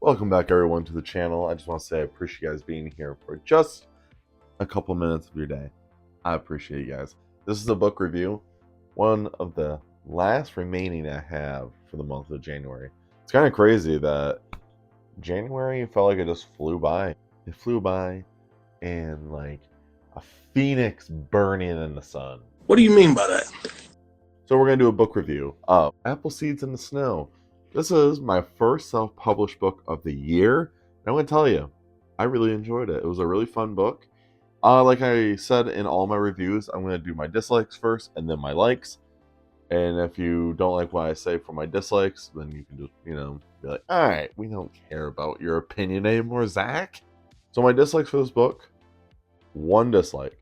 Welcome back, everyone, to the channel. I just want to say I appreciate you guys being here for just a couple minutes of your day. I appreciate you guys. This is a book review, one of the last remaining I have for the month of January. It's kind of crazy that January felt like it just flew by. It flew by and like a phoenix burning in the sun. What do you mean by that? So we're going to do a book review of Apple Seeds in the Snow. This is my first self-published book of the year. And I'm going to tell you, I really enjoyed it. It was a really fun book. Like I said in all my reviews, I'm going to do my dislikes first and then my likes. And if you don't like what I say for my dislikes, then you can just, be like, all right, we don't care about your opinion anymore, Zach. So my dislikes for this book, one dislike.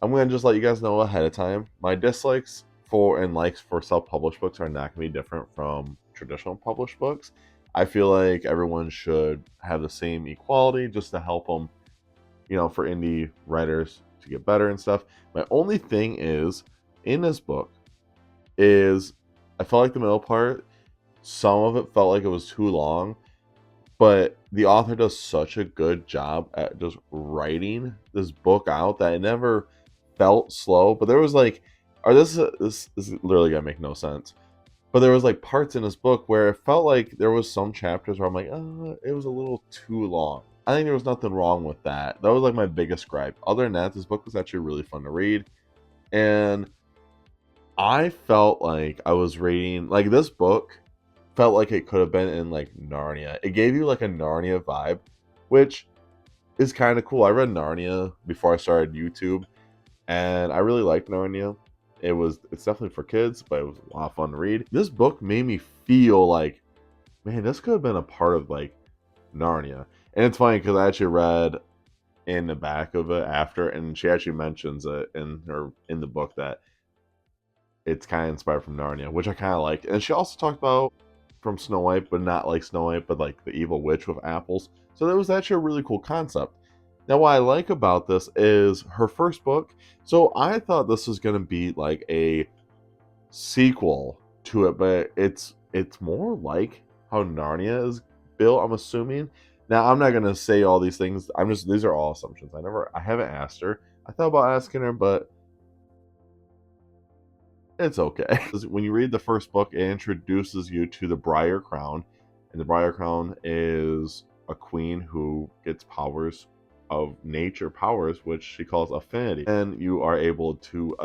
I'm going to just let you guys know ahead of time. My dislikes for and likes for self-published books are not going to be different from traditional published books. I feel like everyone should have the same equality just to help them, for indie writers to get better and stuff. My only thing is, in this book, is I felt like the middle part, some of it felt like it was too long, but the author does such a good job at just writing this book out that it never felt slow. But there was like, this is literally gonna make no sense. But there was like parts in this book where it felt like there was some chapters where I'm like, it was a little too long. I think there was nothing wrong with that. That was like my biggest gripe. Other than that, this book was actually really fun to read, and I felt like I was reading like this book felt like it could have been in like Narnia. It gave you like a Narnia vibe, which is kind of cool. I read Narnia before I started YouTube, and I really liked Narnia. It's definitely for kids, but it was a lot of fun to read. This book made me feel like, man, this could have been a part of like Narnia. And it's funny because I actually read in the back of it after, and she actually mentions it in the book that it's kind of inspired from Narnia, which I kind of liked. And she also talked about from Snow White, but not like Snow White, but like the evil witch with apples. So that was actually a really cool concept. Now, what I like about this is her first book. So I thought this was going to be like a sequel to it, but it's more like how Narnia is built, I'm assuming. Now, I'm not going to say all these things. These are all assumptions. I haven't asked her. I thought about asking her, but it's okay. When you read the first book, it introduces you to the Briar Crown, and the Briar Crown is a queen who gets powers of nature powers, which she calls affinity. And you are able to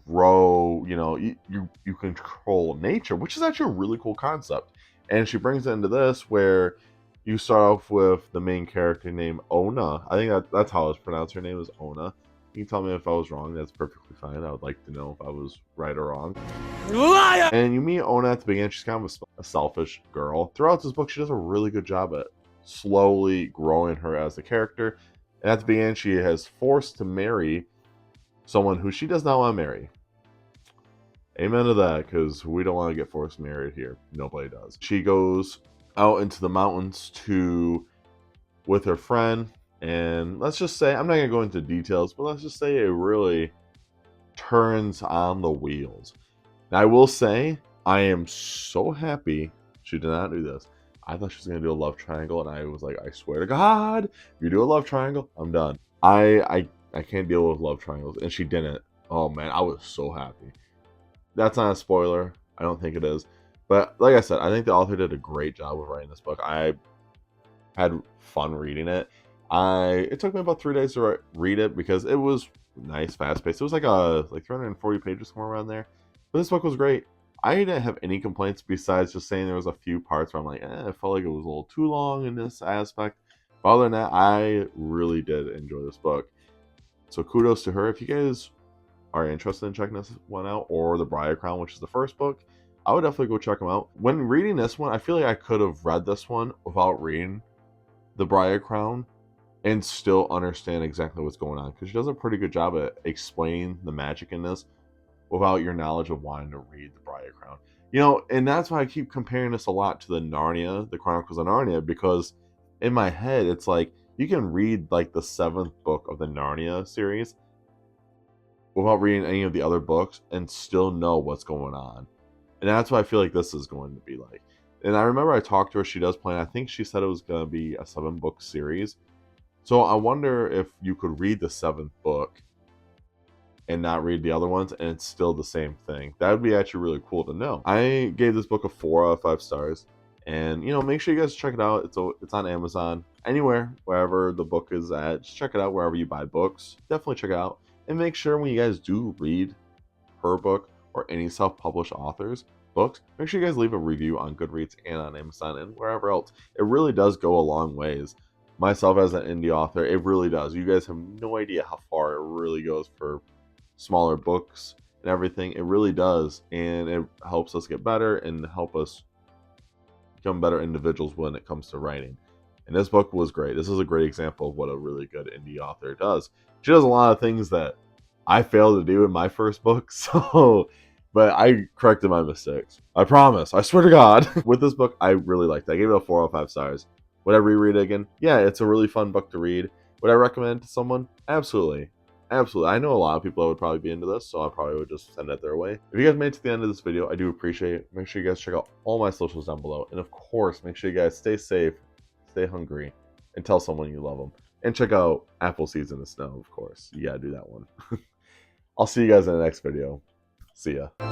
grow, you control nature, which is actually a really cool concept. And she brings it into this where you start off with the main character named Ona. I think that's how it's pronounced. Her name is Ona. You can tell me if I was wrong. That's perfectly fine. I would like to know if I was right or wrong. Liar! And you meet Ona at the beginning. She's kind of a selfish girl. Throughout this book, she does a really good job at slowly growing her as a character. And at the beginning, she is forced to marry someone who she does not want to marry. Amen to that, because we don't want to get forced married here. Nobody does. She goes out into the mountains with her friend, and let's just say, I'm not going to go into details, but let's just say it really turns on the wheels. Now, I will say, I am so happy she did not do this. I thought she was going to do a love triangle, and I was like, I swear to God, if you do a love triangle, I'm done. I can't deal with love triangles, and she didn't. Oh man, I was so happy. That's not a spoiler. I don't think it is. But like I said, I think the author did a great job with writing this book. I had fun reading it. It took me about 3 days to read it because it was nice, fast paced. It was like 340 pages, somewhere around there. But this book was great. I didn't have any complaints besides just saying there was a few parts where I'm like, I felt like it was a little too long in this aspect. But other than that, I really did enjoy this book. So kudos to her. If you guys are interested in checking this one out, or The Briar Crown, which is the first book, I would definitely go check them out. When reading this one, I feel like I could have read this one without reading The Briar Crown and still understand exactly what's going on, because she does a pretty good job at explaining the magic in this without your knowledge of wanting to read The Briar Crown. And that's why I keep comparing this a lot to the Chronicles of Narnia, because in my head, it's like, you can read like the 7th book of the Narnia series without reading any of the other books and still know what's going on. And that's what I feel like this is going to be like. And I remember I talked to her. She does plan. I think she said it was going to be a 7-book series. So I wonder if you could read the 7th book and not read the other ones, and it's still the same thing. That would be actually really cool to know. I gave this book a 4 out of 5 stars. And, make sure you guys check it out. It's on Amazon. Anywhere, wherever the book is at, just check it out wherever you buy books. Definitely check it out. And make sure when you guys do read her book or any self-published authors' books, make sure you guys leave a review on Goodreads and on Amazon and wherever else. It really does go a long ways. Myself as an indie author, it really does. You guys have no idea how far it really goes for smaller books and everything. It really does, and it helps us get better and help us become better individuals when it comes to writing. And this book was great. This is a great example of what a really good indie author does. She does a lot of things that I failed to do in my first book, but I corrected my mistakes. I promise. I swear to God. With this book, I really liked it. I gave it a 4 out of 5 stars. Would I reread it again? Yeah, it's a really fun book to read. Would I recommend it to someone? Absolutely. Absolutely. I know a lot of people that would probably be into this, so I probably would just send it their way. If you guys made it to the end of this video, I do appreciate it. Make sure you guys check out all my socials down below. And of course, make sure you guys stay safe, stay hungry, and tell someone you love them. And check out Apple Seeds in the Snow, of course. You gotta do that one. I'll see you guys in the next video. See ya.